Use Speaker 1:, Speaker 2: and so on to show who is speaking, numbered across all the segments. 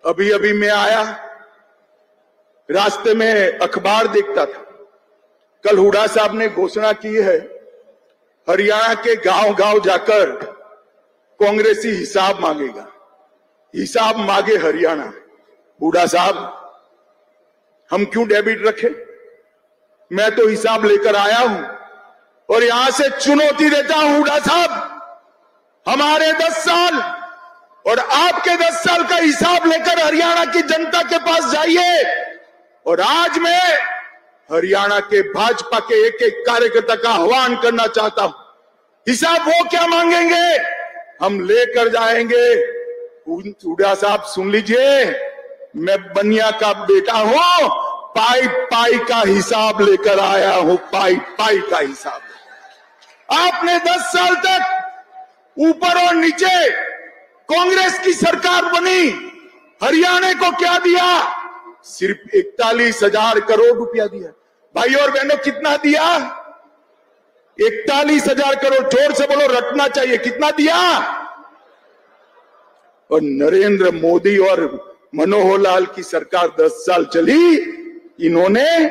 Speaker 1: अभी अभी मैं आया, रास्ते में अखबार देखता था। कल हुड्डा साहब ने घोषणा की है, हरियाणा के गांव गांव जाकर कांग्रेसी हिसाब मांगेगा। हिसाब मांगे हरियाणा। हुड्डा साहब, हम क्यों डेबिट रखें? मैं तो हिसाब लेकर आया हूं और यहां से चुनौती देता हूं हुड्डा साहब, हमारे 10 साल और आपके 10 साल का हिसाब लेकर हरियाणा की जनता के पास जाइए। और आज मैं हरियाणा के भाजपा के एक एक कार्यकर्ता का आह्वान करना चाहता हूं, हिसाब वो क्या मांगेंगे हम लेकर जाएंगे। हुड्डा साहब सुन लीजिए, मैं बनिया का बेटा हूं, पाई पाई का हिसाब लेकर आया हूं, पाई पाई का हिसाब। आपने 10 साल तक ऊपर और नीचे कांग्रेस की सरकार बनी, हरियाणा को क्या दिया? सिर्फ 41,000 करोड़ रुपया दिया। भाई और बहनों, कितना दिया? 41,000 करोड़। जोर से बोलो, रटना चाहिए। कितना दिया? और नरेंद्र मोदी और मनोहर लाल की सरकार 10 साल चली, इन्होंने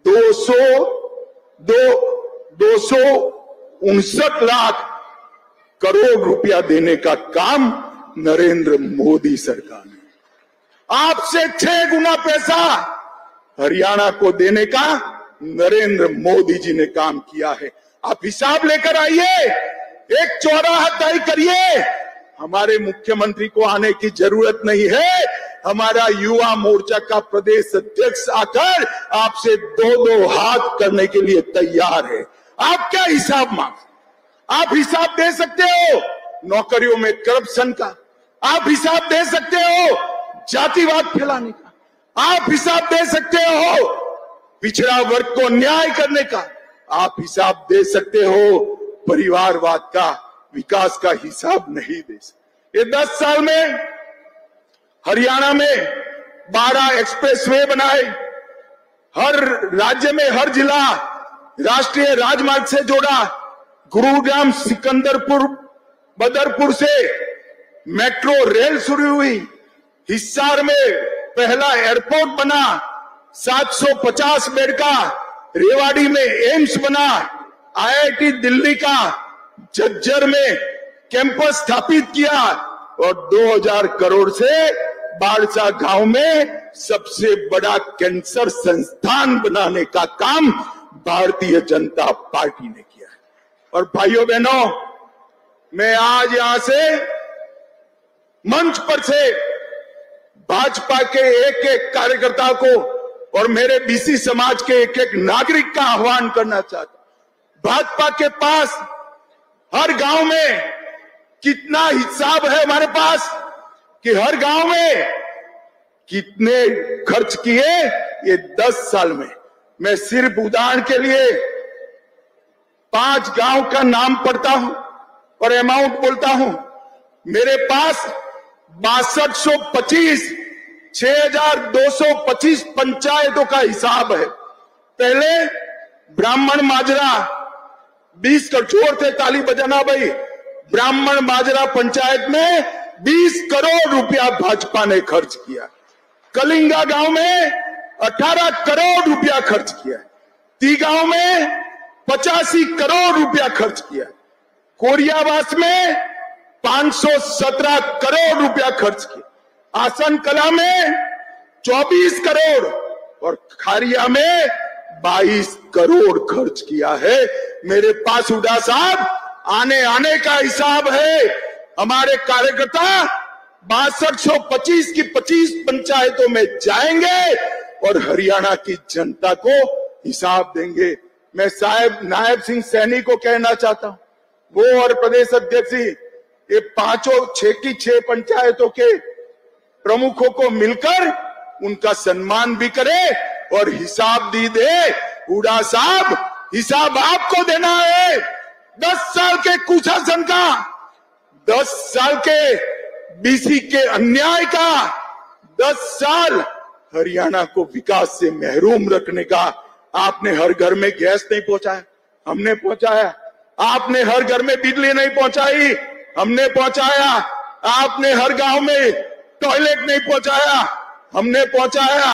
Speaker 1: 259 लाख करोड़ रुपया देने का काम नरेंद्र मोदी सरकार ने। आपसे 6 गुना पैसा हरियाणा को देने का नरेंद्र मोदी जी ने काम किया है। आप हिसाब लेकर आइए, एक चौराहा तय करिए। हमारे मुख्यमंत्री को आने की जरूरत नहीं है, हमारा युवा मोर्चा का प्रदेश अध्यक्ष आकर आपसे 2-2 हाथ करने के लिए तैयार है। आप क्या हिसाब मांग? आप हिसाब दे सकते हो नौकरियों में करप्शन का, आप हिसाब दे सकते हो जातिवाद फैलाने का, आप हिसाब दे सकते हो पिछड़ा वर्ग को न्याय करने का, आप हिसाब दे सकते हो परिवारवाद का, विकास का हिसाब नहीं दे सकते। ये 10 साल में हरियाणा में 12 एक्सप्रेसवे बनाए, हर राज्य में हर जिला राष्ट्रीय राजमार्ग से जोड़ा, गुरुग्राम सिकंदरपुर बदरपुर से मेट्रो रेल शुरू हुई, हिसार में पहला एयरपोर्ट बना, 750 बेड का, रेवाड़ी में एम्स बना, IIT दिल्ली का झज्जर में कैंपस स्थापित किया और 2000 करोड़ से बाड़सा गांव में सबसे बड़ा कैंसर संस्थान बनाने का काम भारतीय जनता पार्टी ने किया है। और भाइयों बहनों, मैं आज यहां से मंच पर से भाजपा के एक एक कार्यकर्ता को और मेरे BC समाज के एक एक नागरिक का आह्वान करना चाहता हूं। भाजपा के पास हर गांव में कितना हिसाब है हमारे पास कि हर गांव में कितने खर्च किए ये 10 साल में। मैं सिर्फ उदाहरण के लिए 5 गांव का नाम पढ़ता हूं और अमाउंट बोलता हूं। मेरे पास 6225 पंचायतों का हिसाब है। पहले ब्राह्मण माजरा 20 करोड़ थे, ताली बजाना भाई। ब्राह्मण माजरा पंचायत में 20 करोड़ रुपया भाजपा ने खर्च किया। कलिंगा गांव में 18 करोड़ रुपया खर्च किया। ती गांव में 85 करोड़ रुपया खर्च किया। कोरियावास में 517 करोड़ रुपया खर्च किया। आसन कला में 24 करोड़ और खारिया में 22 करोड़ खर्च किया है। मेरे पास हुड्डा साहब आने का हिसाब है। हमारे कार्यकर्ता 6225 की 25 पंचायतों में जाएंगे और हरियाणा की जनता को हिसाब देंगे। मैं साहब नायब सिंह सैनी को कहना चाहता हूं, वो और प्रदेश अध्यक्ष जी, ये 6 पंचायतों के प्रमुखों को मिलकर उनका सम्मान भी करे और हिसाब दे। हुड्डा साहब, हिसाब आपको देना है 10 साल के कुशासन का, 10 साल के BC के अन्याय का, 10 साल हरियाणा को विकास से महरूम रखने का। आपने हर घर में गैस नहीं पहुंचाया, हमने पहुंचाया। आपने हर घर में बिजली नहीं पहुंचाई, हमने पहुंचाया। आपने हर गांव में टॉयलेट नहीं पहुंचाया, हमने पहुंचाया।